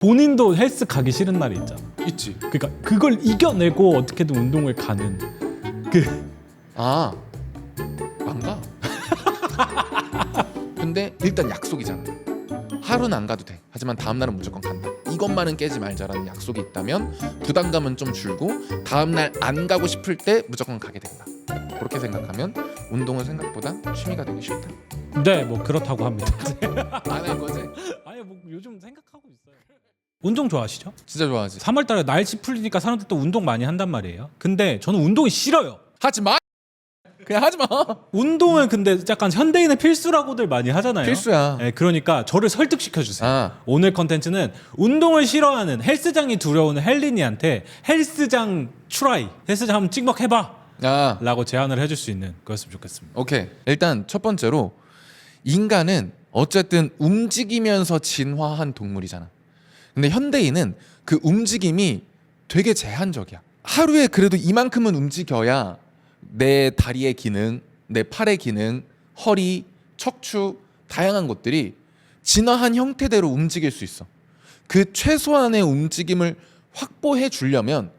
본인도 헬스 가기 싫은 날이 있잖아. 있지. 그러니까 그걸 이겨내고 어떻게든 운동을 가는 그 아, 안 가. 근데 일단 약속이잖아. 하루는 안 가도 돼. 하지만 다음날은 무조건 간다. 이것만은 깨지 말자라는 약속이 있다면 부담감은 좀 줄고 다음날 안 가고 싶을 때 무조건 가게 된다. 그렇게 생각하면 운동은 생각보다 취미가 되기 쉽다. 네, 뭐 그렇다고 합니다. 안 할 거지? 아니 뭐 요즘 생각하고 있어요. 운동 좋아하시죠? 진짜 좋아하지. 3월달에 날씨 풀리니까 사람들 또 운동 많이 한단 말이에요. 근데 저는 운동이 싫어요. 하지 마. 그냥 하지 마. 운동은 근데 약간 현대인의 필수라고들 많이 하잖아요. 필수야. 네, 그러니까 저를 설득시켜 주세요. 아. 오늘 컨텐츠는 운동을 싫어하는 헬스장이 두려운 헬린이한테 헬스장 추라이, 헬스장 한번 찍먹해봐 아, 라고 제안을 해줄 수 있는 거였으면 좋겠습니다. 오케이. 일단 첫 번째로 인간은 어쨌든 움직이면서 진화한 동물이잖아. 근데 현대인은 그 움직임이 되게 제한적이야. 하루에 그래도 이만큼은 움직여야 내 다리의 기능, 내 팔의 기능, 허리, 척추 다양한 것들이 진화한 형태대로 움직일 수 있어. 그 최소한의 움직임을 확보해 주려면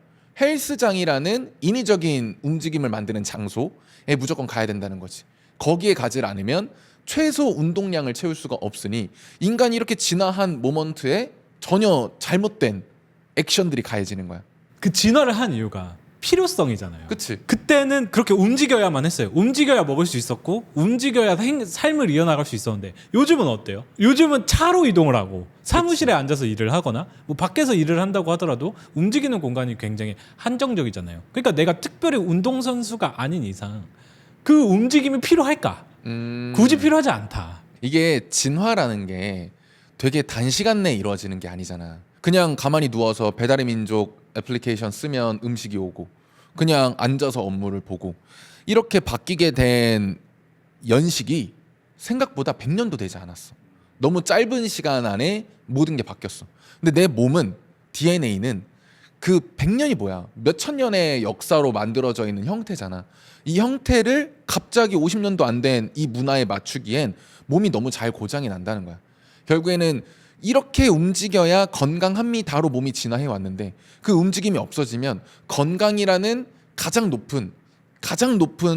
헬스장이라는 인위적인 움직임을 만드는 장소에 무조건 가야 된다는 거지. 거기에 가지 않으면 최소 운동량을 채울 수가 없으니 인간이 이렇게 진화한 모먼트에 전혀 잘못된 액션들이 가해지는 거야. 그 진화를 한 이유가 필요성이잖아요. 그치? 그때는 그렇게 움직여야만 했어요. 움직여야 먹을 수 있었고 움직여야 삶을 이어나갈 수 있었는데 요즘은 어때요? 요즘은 차로 이동을 하고 사무실에 앉아서 일을 하거나 뭐 밖에서 일을 한다고 하더라도 움직이는 공간이 굉장히 한정적이잖아요. 그러니까 내가 특별히 운동선수가 아닌 이상 그 움직임이 필요할까? 굳이 필요하지 않다. 이게 진화라는 게 되게 단시간 내에 이루어지는 게 아니잖아. 그냥 가만히 누워서 배달의 민족 애플리케이션 쓰면 음식이 오고 그냥 앉아서 업무를 보고 이렇게 바뀌게 된 연식이 생각보다 100년도 되지 않았어. 너무 짧은 시간 안에 모든 게 바뀌었어. 근데 내 몸은 DNA는 그 100년이 뭐야? 몇천 년의 역사로 만들어져 있는 형태잖아. 이 형태를 갑자기 50년도 안 된 이 문화에 맞추기엔 몸이 너무 잘 고장이 난다는 거야. 결국에는 이렇게 움직여야 건강합니다로 몸이 진화해 왔는데 그 움직임이 없어지면 건강이라는 가장 높은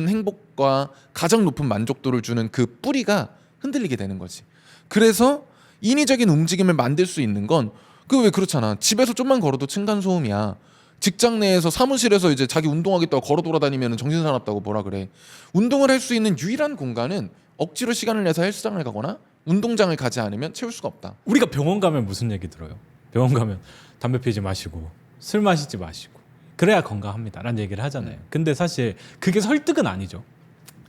행복과 가장 높은 만족도를 주는 그 뿌리가 흔들리게 되는 거지. 그래서 인위적인 움직임을 만들 수 있는 건 그 왜 그렇잖아. 집에서 좀만 걸어도 층간소음이야. 직장 내에서 사무실에서 이제 자기 운동하겠다고 걸어 돌아다니면 정신사납다고 뭐라 그래. 운동을 할 수 있는 유일한 공간은 억지로 시간을 내서 헬스장을 가거나 운동장을 가지 않으면 채울 수가 없다. 우리가 병원 가면 무슨 얘기 들어요? 병원 가면 담배 피지 마시고 술 마시지 마시고 그래야 건강합니다 라는 얘기를 하잖아요. 근데 사실 그게 설득은 아니죠.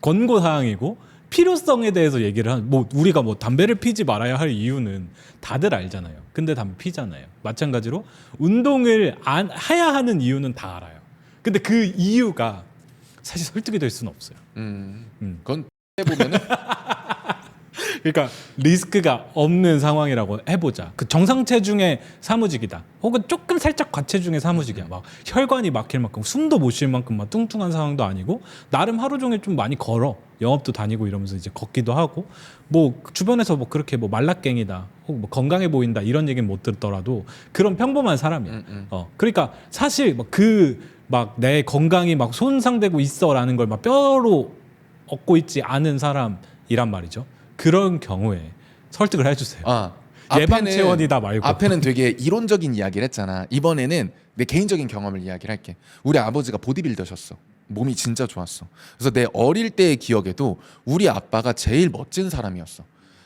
권고사항이고 필요성에 대해서 얘기를 하는 뭐 우리가 뭐 담배를 피지 말아야 할 이유는 다들 알잖아요. 근데 담배 피잖아요. 마찬가지로 운동을 안 해야 하는 이유는 다 알아요. 근데 그 이유가 사실 설득이 될 수는 없어요. 그건 해보면은 그러니까 리스크가 없는 상황이라고 해보자. 그 정상 체중의 사무직이다. 혹은 조금 살짝 과체중의 사무직이야. 막 혈관이 막힐 만큼 숨도 못 쉴 만큼 막 뚱뚱한 상황도 아니고 나름 하루 종일 좀 많이 걸어. 영업도 다니고 이러면서 이제 걷기도 하고 뭐 주변에서 뭐 그렇게 뭐 말라깽이다 혹은 뭐 건강해 보인다 이런 얘기는 못 듣더라도 그런 평범한 사람이야. 그러니까 사실 막 내 건강이 막 손상되고 있어라는 걸 막 뼈로 얻고 있지 않은 사람이란 말이죠. 그런 경우에 설득을 해주세요. 예방 체원이다 말고. 앞에는 되게 이론적인 이야기를 했잖아. 이번에는 내 개인적인 경험을 이야기를 할게. 우리 아버지가 보디빌더셨어. 몸이 진짜 좋았어. 그래서 내 어릴 때의 기억에도 우리 아빠가 제일 멋진 사람이었어.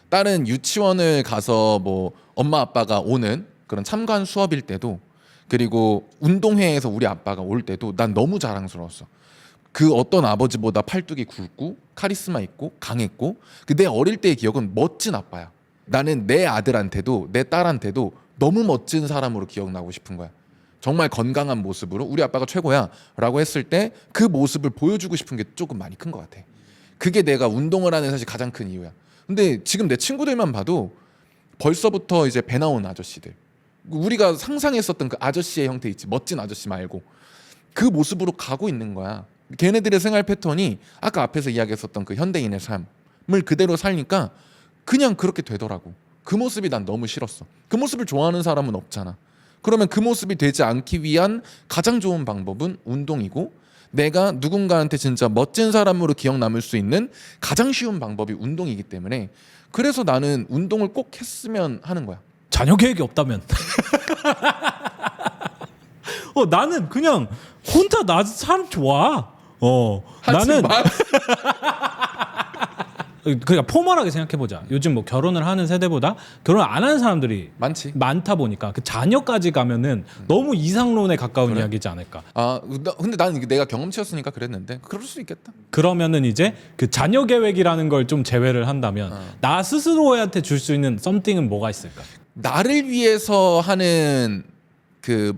다른 유치원을 가서 뭐 엄마 아빠가 오는 그런 참관 수업일 때도 그리고 운동회에서 우리 아빠가 올 때도 난 너무 자랑스러웠어. 그 어떤 아버지보다 팔뚝이 굵고 카리스마 있고 강했고 내 어릴 때의 기억은 멋진 아빠야. 나는 내 아들한테도 내 딸한테도 너무 멋진 사람으로 기억나고 싶은 거야. 정말 건강한 모습으로 우리 아빠가 최고야 라고 했을 때 그 모습을 보여주고 싶은 게 조금 많이 큰 것 같아. 그게 내가 운동을 하는 사실 가장 큰 이유야. 근데 지금 내 친구들만 봐도 벌써부터 이제 배 나온 아저씨들, 우리가 상상했었던 그 아저씨의 형태 있지, 멋진 아저씨 말고 그 모습으로 가고 있는 거야. 걔네들의 생활 패턴이 아까 앞에서 이야기했었던 그 현대인의 삶을 그대로 살니까 그냥 그렇게 되더라고. 그 모습이 난 너무 싫었어. 그 모습을 좋아하는 사람은 없잖아. 그러면 그 모습이 되지 않기 위한 가장 좋은 방법은 운동이고, 내가 누군가한테 진짜 멋진 사람으로 기억 남을 수 있는 가장 쉬운 방법이 운동이기 때문에, 그래서 나는 운동을 꼭 했으면 하는 거야. 자녀 계획이 없다면 나는 그냥 혼자 나 사람 좋아. 나는 하지만 그러니까 포멀하게 생각해 보자. 요즘 뭐 결혼을 하는 세대보다 결혼 안 하는 사람들이 많지. 많다 보니까 그 자녀까지 가면은 너무 이상론에 가까운 그래. 이야기지 않을까. 근데 나는 내가 경험치였으니까 그랬는데 그럴 수 있겠다. 그러면은 이제 그 자녀 계획이라는 걸 좀 제외를 한다면 나 스스로한테 줄 수 있는 썸띵은 뭐가 있을까? 나를 위해서 하는 그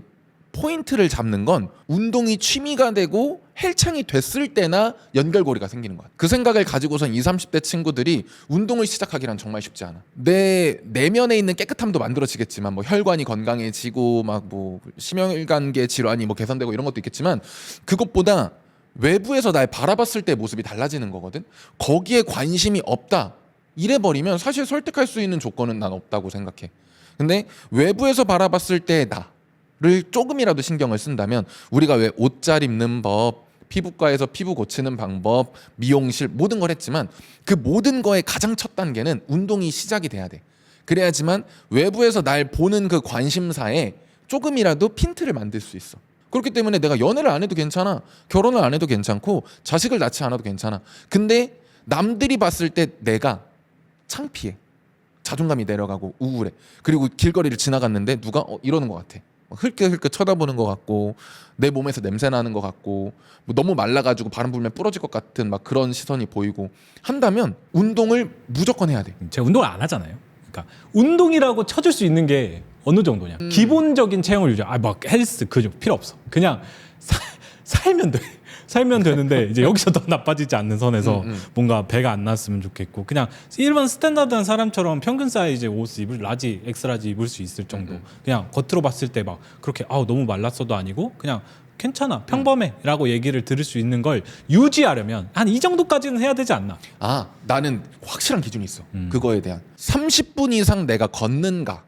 포인트를 잡는 건 운동이 취미가 되고 헬창이 됐을 때나 연결고리가 생기는 거야. 그 생각을 가지고선 20, 30대 친구들이 운동을 시작하기란 정말 쉽지 않아. 내 내면에 있는 깨끗함도 만들어지겠지만 뭐 혈관이 건강해지고 막 뭐 심혈관계 질환이 뭐 개선되고 이런 것도 있겠지만, 그것보다 외부에서 날 바라봤을 때 모습이 달라지는 거거든. 거기에 관심이 없다 이래 버리면 사실 설득할 수 있는 조건은 난 없다고 생각해. 근데 외부에서 바라봤을 때 나를 조금이라도 신경을 쓴다면, 우리가 왜 옷 잘 입는 법, 피부과에서 피부 고치는 방법, 미용실 모든 걸 했지만 그 모든 거의 가장 첫 단계는 운동이 시작이 돼야 돼. 그래야지만 외부에서 날 보는 그 관심사에 조금이라도 핀트를 만들 수 있어. 그렇기 때문에 내가 연애를 안 해도 괜찮아, 결혼을 안 해도 괜찮고, 자식을 낳지 않아도 괜찮아. 근데 남들이 봤을 때 내가 창피해, 자존감이 내려가고 우울해. 그리고 길거리를 지나갔는데 누가 이러는 것 같아. 흘끗흘끗 쳐다보는 것 같고, 내 몸에서 냄새 나는 것 같고, 뭐 너무 말라가지고 바람 불면 부러질 것 같은 막 그런 시선이 보이고 한다면 운동을 무조건 해야 돼. 제가 운동을 안 하잖아요. 그러니까 운동이라고 쳐줄 수 있는 게 어느 정도냐? 기본적인 체형을 유지. 막 헬스 그죠? 필요 없어. 그냥 살면 돼. 살면 되는데 이제 여기서 더 나빠지지 않는 선에서 뭔가 배가 안 났으면 좋겠고, 그냥 일반 스탠다드한 사람처럼 평균 사이즈 옷 입을 라지, 엑스라지 입을 수 있을 정도. 그냥 겉으로 봤을 때 막 그렇게 너무 말랐어도 아니고 그냥 괜찮아, 평범해라고 얘기를 들을 수 있는 걸 유지하려면 한 이 정도까지는 해야 되지 않나? 나는 확실한 기준이 있어. 그거에 대한 30분 이상 내가 걷는가,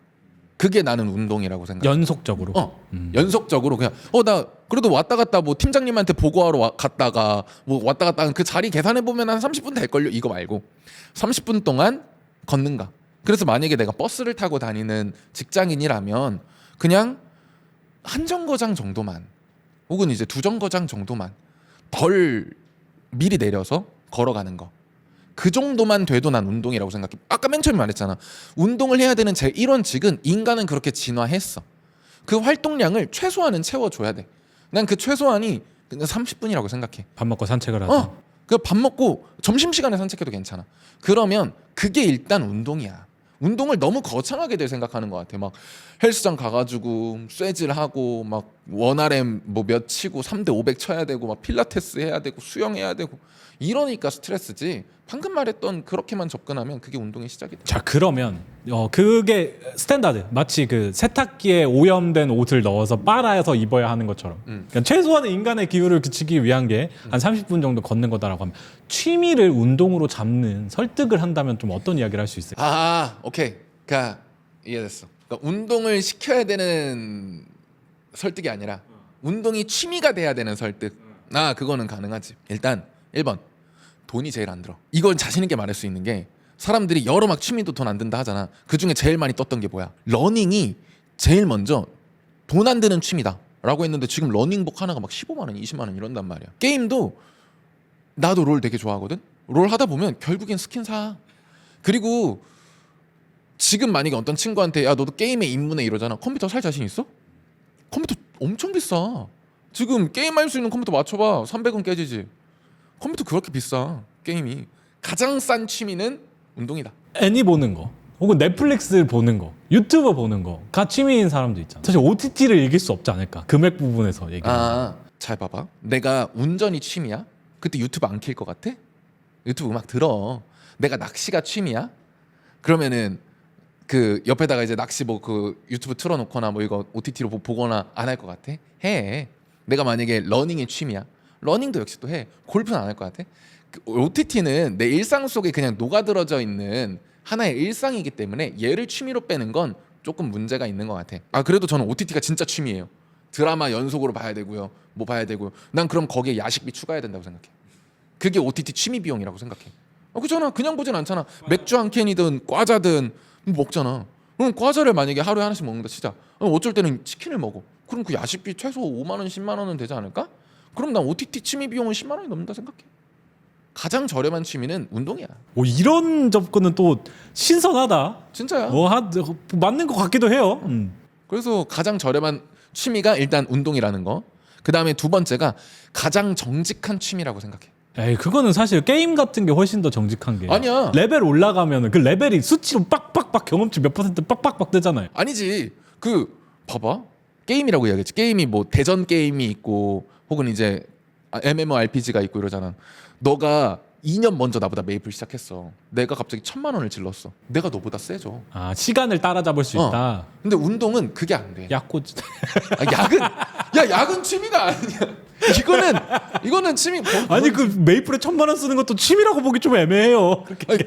그게 나는 운동이라고 생각해. 연속적으로. 연속적으로 그냥 나 그래도 왔다 갔다 뭐 팀장님한테 보고하러 갔다가 뭐 왔다 갔다 그 자리 계산해 보면 한 30분 될걸요. 이거 말고 30분 동안 걷는가. 그래서 만약에 내가 버스를 타고 다니는 직장인이라면 그냥 한 정거장 정도만, 혹은 이제 두 정거장 정도만 덜 미리 내려서 걸어가는 거, 그 정도만 돼도 난 운동이라고 생각해. 아까 맨 처음에 말했잖아. 운동을 해야 되는 제 1원칙은 인간은 그렇게 진화했어. 그 활동량을 최소한은 채워줘야 돼. 난 그 최소한이 그냥 30분이라고 생각해. 밥 먹고 산책을 하자. 그 밥 먹고 점심시간에 산책해도 괜찮아. 그러면 그게 일단 운동이야. 운동을 너무 거창하게 들 생각하는 것 같아. 막 헬스장 가가지고 쇠질하고 막 원RM 뭐 몇 치고 3대 500 쳐야 되고 막 필라테스 해야 되고 수영해야 되고 이러니까 스트레스지. 방금 말했던 그렇게만 접근하면 그게 운동의 시작이다. 자, 그러면 그게 스탠다드, 마치 그 세탁기에 오염된 옷을 넣어서 빨아서 입어야 하는 것처럼 그러니까 최소한의 인간의 기후를 그치기 위한 게 한 30분 정도 걷는 거다라고 하면, 취미를 운동으로 잡는 설득을 한다면 좀 어떤 이야기를 할 수 있을까? 오케이. 그러니까 이해됐어. 그러니까 운동을 시켜야 되는 설득이 아니라 운동이 취미가 돼야 되는 설득. 그거는 가능하지. 일단 1번, 돈이 제일 안 들어. 이건 자신 있게 말할 수 있는 게, 사람들이 여러 막 취미도 돈 안 든다 하잖아. 그 중에 제일 많이 떴던 게 뭐야? 러닝이 제일 먼저 돈 안 드는 취미다 라고 했는데, 지금 러닝복 하나가 막 15만 원, 20만 원 이런단 말이야. 게임도 나도 롤 되게 좋아하거든. 롤 하다 보면 결국엔 스킨 사. 그리고 지금 만약에 어떤 친구한테 너도 게임에 입문해 이러잖아. 컴퓨터 살 자신 있어? 컴퓨터 엄청 비싸. 지금 게임할 수 있는 컴퓨터 맞춰봐. 300원 깨지지. 컴퓨터 그렇게 비싸. 게임이. 가장 싼 취미는 운동이다. 애니 보는 거, 혹은 넷플릭스 보는 거, 유튜브 보는 거가 취미인 사람도 있잖아. 사실 OTT를 이길 수 없지 않을까? 금액 부분에서 얘기하면. 잘 봐봐. 내가 운전이 취미야? 그때 유튜브 안 킬 것 같아? 유튜브 음악 들어. 내가 낚시가 취미야? 그러면은 그 옆에다가 이제 낚시 뭐 그 유튜브 틀어놓거나 뭐 이거 OTT로 보거나 안 할 것 같아? 해. 내가 만약에 러닝이 취미야? 러닝도 역시 또 해. 골프는 안 할 것 같아? 그 OTT는 내 일상 속에 그냥 녹아들어져 있는 하나의 일상이기 때문에 얘를 취미로 빼는 건 조금 문제가 있는 것 같아. 아 그래도 저는 OTT가 진짜 취미예요. 드라마 연속으로 봐야 되고요. 뭐 봐야 되고요. 난 그럼 거기에 야식비 추가해야 된다고 생각해. 그게 OTT 취미 비용이라고 생각해. 그렇잖아. 그냥 보진 않잖아. 맥주 한 캔이든 과자든 먹잖아. 그럼 과자를 만약에 하루에 하나씩 먹는다 치자. 어쩔 때는 치킨을 먹어. 그럼 그 야식비 최소 5만 원, 10만 원은 되지 않을까? 그럼 난 OTT 취미 비용은 10만 원이 넘는다 생각해. 가장 저렴한 취미는 운동이야. 오, 이런 접근은 또 신선하다. 진짜야. 맞는 것 같기도 해요. 그래서 가장 저렴한 취미가 일단 운동이라는 거. 그 다음에 두 번째가 가장 정직한 취미라고 생각해. 에이, 그거는 사실 게임 같은 게 훨씬 더 정직한 게. 아니야. 레벨 올라가면은 그 레벨이 수치로 빡빡빡 경험치 몇 퍼센트 빡빡빡 뜨잖아요. 아니지. 그 봐봐. 게임이라고 이야기했지. 게임이 뭐 대전 게임이 있고 혹은 이제 MMORPG가 있고 이러잖아. 너가 2년 먼저 나보다 메이플 시작했어. 내가 갑자기 1,000만 원을 질렀어. 내가 너보다 세져. 아, 시간을 따라잡을 수 있다. 근데 운동은 그게 안 돼. 약꼬지. 야근 취미가 아니야. 이거는 취미. 아니 그 메이플에 1,000만 원 쓰는 것도 취미라고 보기 좀 애매해요. 아니,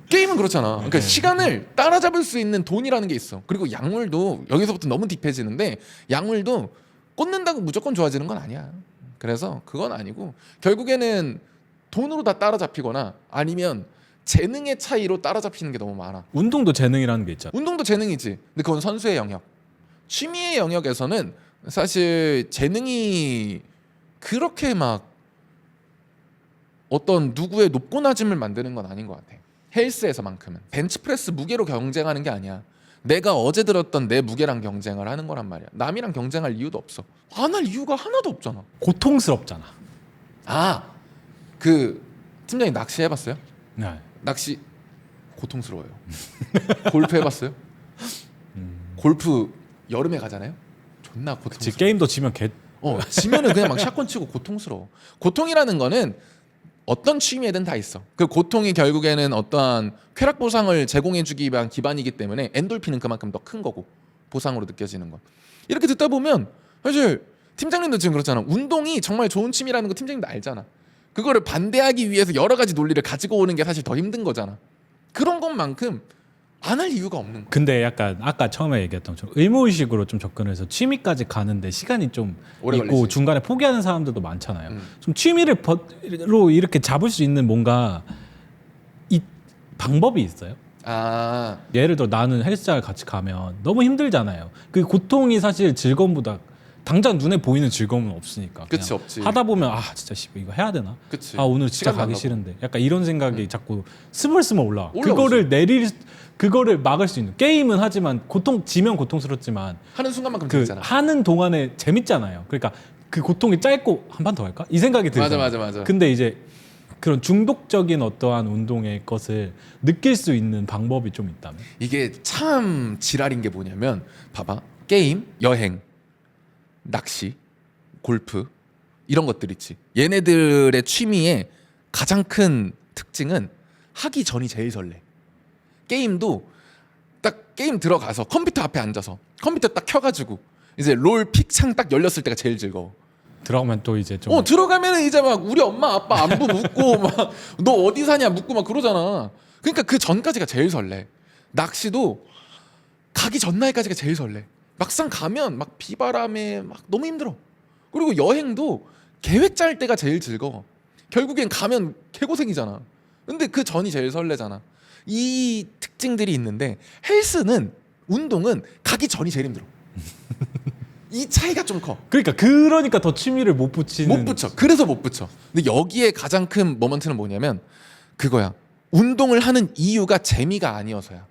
게임은 그렇잖아. 그러니까 시간을 따라잡을 수 있는 돈이라는 게 있어. 그리고 약물도 여기서부터 너무 딥해지는데 약물도 꽂는다고 무조건 좋아지는 건 아니야. 그래서 그건 아니고 결국에는 돈으로 다 따라잡히거나 아니면 재능의 차이로 따라잡히는 게 너무 많아. 운동도 재능이라는 게 있잖아. 운동도 재능이지. 근데 그건 선수의 영역. 취미의 영역에서는 사실 재능이 그렇게 막 어떤 누구의 높고 낮음을 만드는 건 아닌 것 같아. 헬스에서만큼은 벤치프레스 무게로 경쟁하는 게 아니야. 내가 어제 들었던 내 무게랑 경쟁을 하는 거란 말이야. 남이랑 경쟁할 이유도 없어. 안 할 이유가 하나도 없잖아. 고통스럽잖아. 그 팀장님 낚시 해봤어요? 네. 낚시 고통스러워요. 골프 해봤어요? 골프 여름에 가잖아요. 존나 그치, 고통스러워. 게임도 지면 지면은 그냥 막 샷건 치고 고통스러워. 고통이라는 거는 어떤 취미에든 다 있어. 그 고통이 결국에는 어떠한 쾌락 보상을 제공해주기 위한 기반이기 때문에 엔돌핀은 그만큼 더 큰 거고 보상으로 느껴지는 건. 이렇게 듣다 보면 사실 팀장님도 지금 그렇잖아. 운동이 정말 좋은 취미라는 거 팀장님도 알잖아. 그거를 반대하기 위해서 여러 가지 논리를 가지고 오는 게 사실 더 힘든 거잖아. 그런 것만큼 안 할 이유가 없는 거야. 근데 약간 아까 처음에 얘기했던 좀 의무의식으로 좀 접근해서 취미까지 가는데 시간이 좀 오래 있고 걸리지. 중간에 포기하는 사람들도 많잖아요. 좀 취미로 이렇게 잡을 수 있는 뭔가 이 방법이 있어요? 예를 들어 나는 헬스장을 같이 가면 너무 힘들잖아요. 그 고통이 사실 즐거움보다 당장 눈에 보이는 즐거움은 없으니까. 그치, 그냥 없지. 하다 보면 진짜 이거 해야 되나? 그치. 오늘 진짜 시간도 안 가기 나고. 싫은데. 약간 이런 생각이 자꾸 스멀스멀 올라와. 올라오지. 그거를 막을 수 있는 게임은 하지만 지면 고통스럽지만 하는 순간만큼 그 재밌잖아. 하는 동안에 재밌잖아요. 그러니까 그 고통이 짧고 한 판 더 할까? 이 생각이 들잖아요. 맞아. 근데 이제 그런 중독적인 어떠한 운동의 것을 느낄 수 있는 방법이 좀 있다면? 이게 참 지랄인 게 뭐냐면 봐봐. 게임, 여행, 낚시, 골프 이런 것들 있지. 얘네들의 취미의 가장 큰 특징은 하기 전이 제일 설레. 게임도 딱 게임 들어가서 컴퓨터 앞에 앉아서 컴퓨터 딱 켜가지고 이제 롤 픽창 딱 열렸을 때가 제일 즐거워. 들어가면 또 이제 좀 들어가면은 이제 막 우리 엄마 아빠 안부 묻고 막 너 어디 사냐 묻고 막 그러잖아. 그러니까 그 전까지가 제일 설레. 낚시도 가기 전날까지가 제일 설레. 막상 가면 막 비바람에 막 너무 힘들어. 그리고 여행도 계획 짤 때가 제일 즐거워. 결국엔 가면 개고생이잖아. 근데 그 전이 제일 설레잖아. 이 특징들이 있는데 헬스는 운동은 가기 전이 제일 힘들어. 이 차이가 좀 커. 그러니까 더 취미를 못 붙이는 못 붙여. 그래서 못 붙여. 근데 여기에 가장 큰 모먼트는 뭐냐면 그거야. 운동을 하는 이유가 재미가 아니어서야.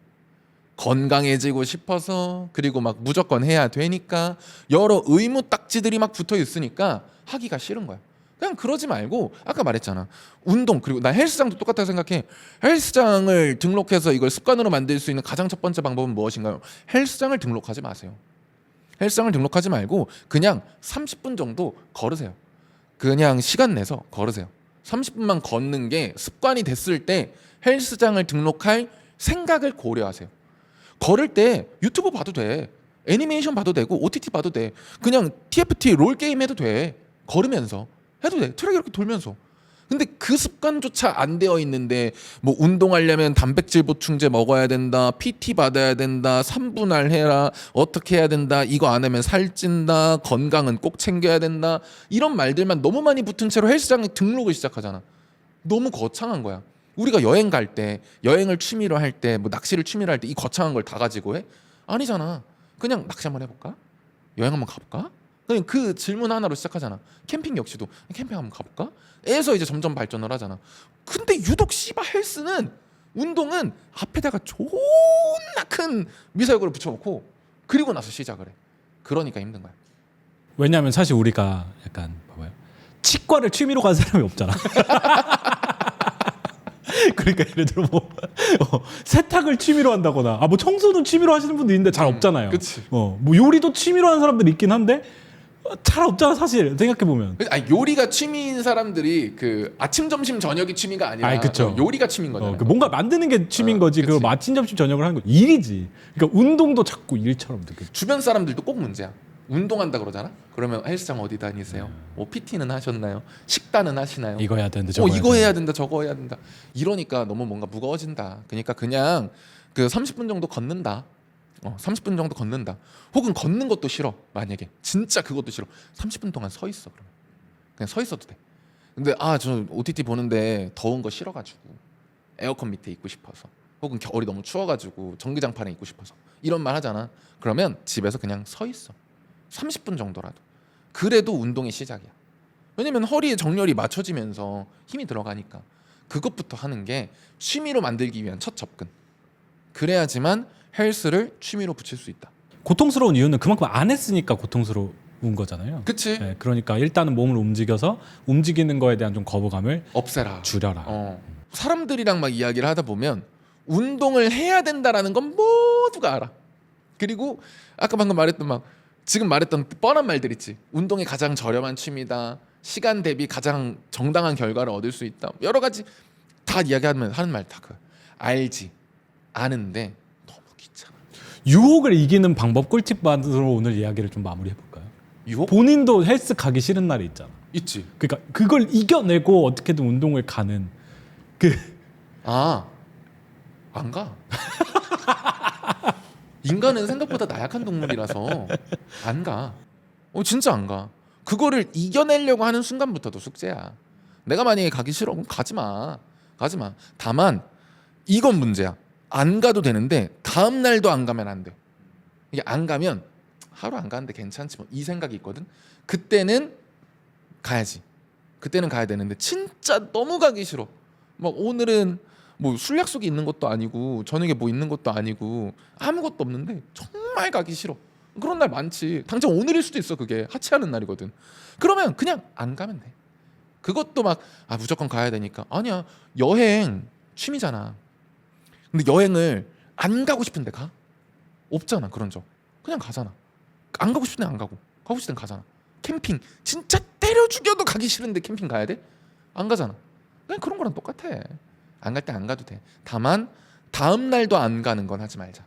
건강해지고 싶어서 그리고 막 무조건 해야 되니까 여러 의무 딱지들이 막 붙어 있으니까 하기가 싫은 거야. 그냥 그러지 말고 아까 말했잖아. 운동 그리고 나 헬스장도 똑같다고 생각해. 헬스장을 등록해서 이걸 습관으로 만들 수 있는 가장 첫 번째 방법은 무엇인가요? 헬스장을 등록하지 마세요. 헬스장을 등록하지 말고 그냥 30분 정도 걸으세요. 그냥 시간 내서 걸으세요. 30분만 걷는 게 습관이 됐을 때 헬스장을 등록할 생각을 고려하세요. 걸을 때 유튜브 봐도 돼. 애니메이션 봐도 되고 OTT 봐도 돼. 그냥 TFT 롤 게임 해도 돼. 걸으면서 해도 돼. 트랙 이렇게 돌면서. 근데 그 습관조차 안 되어 있는데 뭐 운동하려면 단백질 보충제 먹어야 된다, PT 받아야 된다, 3분할 해라, 어떻게 해야 된다, 이거 안 하면 살찐다, 건강은 꼭 챙겨야 된다, 이런 말들만 너무 많이 붙은 채로 헬스장에 등록을 시작하잖아. 너무 거창한 거야. 우리가 여행 갈 때, 여행을 취미로 할 때, 뭐 낚시를 취미로 할 때 이 거창한 걸 다 가지고 해? 아니잖아. 그냥 낚시 한번 해볼까? 여행 한번 가볼까? 그냥 그 질문 하나로 시작하잖아. 캠핑 역시도 캠핑 한번 가볼까? 에서 이제 점점 발전을 하잖아. 근데 유독 씨바 헬스는, 운동은 앞에다가 존나 큰 미사역을 붙여놓고 그리고 나서 시작을 해. 그러니까 힘든 거야. 왜냐하면 사실 우리가 약간 봐봐요. 치과를 취미로 간 사람이 없잖아. 그러니까 예를 들어 뭐 세탁을 취미로 한다거나 뭐 청소는 취미로 하시는 분도 있는데 잘 없잖아요. 그치. 뭐 요리도 취미로 하는 사람들이 있긴 한데 잘 없잖아 사실 생각해 보면. 아니, 요리가 취미인 사람들이 그 아침, 점심, 저녁이 취미가 아니라 아이, 그쵸. 요리가 취미인 거잖아. 그 뭔가 만드는 게 취미인 거지. 그치. 그 아침 점심 저녁을 하는 거 일이지. 그러니까 운동도 자꾸 일처럼 느껴. 주변 사람들도 꼭 문제야. 운동한다 그러잖아. 그러면 헬스장 어디 다니세요? 뭐 PT는 하셨나요? 식단은 하시나요? 이거 해야 되는데 저거 이거 해야 된다, 저거 해야 된다. 이러니까 너무 뭔가 무거워진다. 그러니까 그냥 그 30분 정도 걷는다. 30분 정도 걷는다. 혹은 걷는 것도 싫어. 만약에 진짜 그것도 싫어. 30분 동안 서 있어. 그러면 그냥 서 있어도 돼. 근데 저 OTT 보는데 더운 거 싫어가지고 에어컨 밑에 있고 싶어서, 혹은 겨울이 너무 추워가지고 전기장판에 있고 싶어서 이런 말 하잖아. 그러면 집에서 그냥 서 있어. 30분 정도라도. 그래도 운동의 시작이야. 왜냐면 허리에 정렬이 맞춰지면서 힘이 들어가니까. 그것부터 하는 게 취미로 만들기 위한 첫 접근. 그래야지만 헬스를 취미로 붙일 수 있다. 고통스러운 이유는 그만큼 안 했으니까 고통스러운 거잖아요. 그치? 네, 그러니까 일단은 몸을 움직여서 움직이는 거에 대한 좀 거부감을 없애라. 줄여라. 사람들이랑 막 이야기를 하다 보면 운동을 해야 된다라는 건 모두가 알아. 그리고 아까 방금 말했던 지금 말했던 뻔한 말들 있지. 운동이 가장 저렴한 취미다. 시간 대비 가장 정당한 결과를 얻을 수 있다. 여러 가지 다 이야기하는 말 다 그 알지. 아는데 너무 귀찮아. 유혹을 이기는 방법 꿀팁만으로 오늘 이야기를 좀 마무리해 볼까요? 유혹? 본인도 헬스 가기 싫은 날이 있잖아. 있지. 그러니까 그걸 이겨내고 어떻게든 운동을 가는 안 가. 인간은 생각보다 나약한 동물이라서 안 가. 진짜 안 가. 그거를 이겨내려고 하는 순간부터도 숙제야. 내가 만약에 가기 싫어, 그럼 가지 마. 다만 이건 문제야. 안 가도 되는데 다음 날도 안 가면 안 돼. 이게 안 가면 하루 안 가는데 괜찮지 뭐, 이 생각이 있거든. 그때는 가야지. 그때는 가야 되는데 진짜 너무 가기 싫어. 막 오늘은 뭐 술 약속이 있는 것도 아니고 저녁에 뭐 있는 것도 아니고 아무것도 없는데 정말 가기 싫어. 그런 날 많지. 당장 오늘일 수도 있어. 그게 하체하는 날이거든. 그러면 그냥 안 가면 돼. 그것도 무조건 가야 되니까. 아니야. 여행 취미잖아. 근데 여행을 안 가고 싶은데 가? 없잖아 그런 적. 그냥 가잖아. 안 가고 싶은데 안 가고, 가고 싶을 땐 가잖아. 캠핑 진짜 때려 죽여도 가기 싫은데 캠핑 가야 돼? 안 가잖아. 그냥 그런 거랑 똑같아. 안 갈 때 안 가도 돼. 다만 다음 날도 안 가는 건 하지 말자.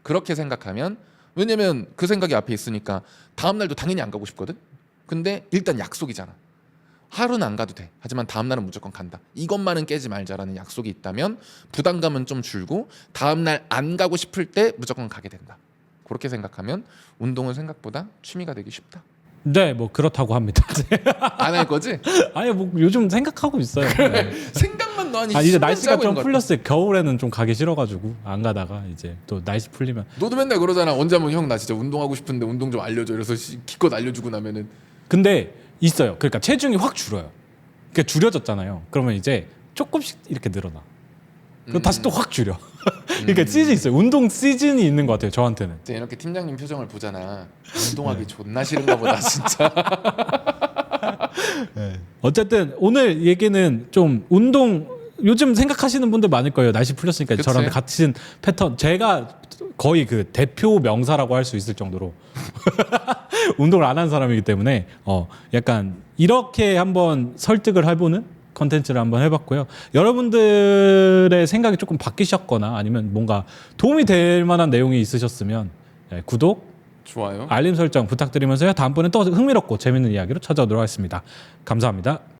그렇게 생각하면, 왜냐면 그 생각이 앞에 있으니까 다음 날도 당연히 안 가고 싶거든. 근데 일단 약속이잖아. 하루는 안 가도 돼. 하지만 다음 날은 무조건 간다. 이것만은 깨지 말자라는 약속이 있다면 부담감은 좀 줄고 다음 날 안 가고 싶을 때 무조건 가게 된다. 그렇게 생각하면 운동은 생각보다 취미가 되기 쉽다. 네, 뭐 그렇다고 합니다. 안 할 거지? 아니 뭐 요즘 생각하고 있어요. 네. 생각만 너 이제 날씨가 좀 풀렸어요. 겨울에는 좀 가기 싫어가지고 안 가다가 이제 또 날씨 풀리면. 너도 맨날 그러잖아. 언제 한번 형 나 진짜 운동하고 싶은데 운동 좀 알려줘. 이래서 기껏 알려주고 나면은. 근데 있어요. 그러니까 체중이 확 줄어요. 그러니까 줄여졌잖아요. 그러면 이제 조금씩 이렇게 늘어나. 그럼 다시 또 확 줄여. 그러니까 시즌이 있어요. 운동 시즌이 있는 것 같아요. 저한테는. 이렇게 팀장님 표정을 보잖아. 운동하기 존나 싫은가 보다 진짜. 네. 어쨌든 오늘 얘기는 좀 운동 요즘 생각하시는 분들 많을 거예요. 날씨 풀렸으니까. 그치? 저랑 같은 패턴. 제가 거의 그 대표 명사라고 할 수 있을 정도로 운동을 안 한 사람이기 때문에 약간 이렇게 한번 설득을 해보는 컨텐츠를 한번 해봤고요. 여러분들의 생각이 조금 바뀌셨거나 아니면 뭔가 도움이 될 만한 내용이 있으셨으면 구독, 좋아요. 알림 설정 부탁드리면서요. 다음번에 또 흥미롭고 재밌는 이야기로 찾아오도록 하겠습니다. 감사합니다.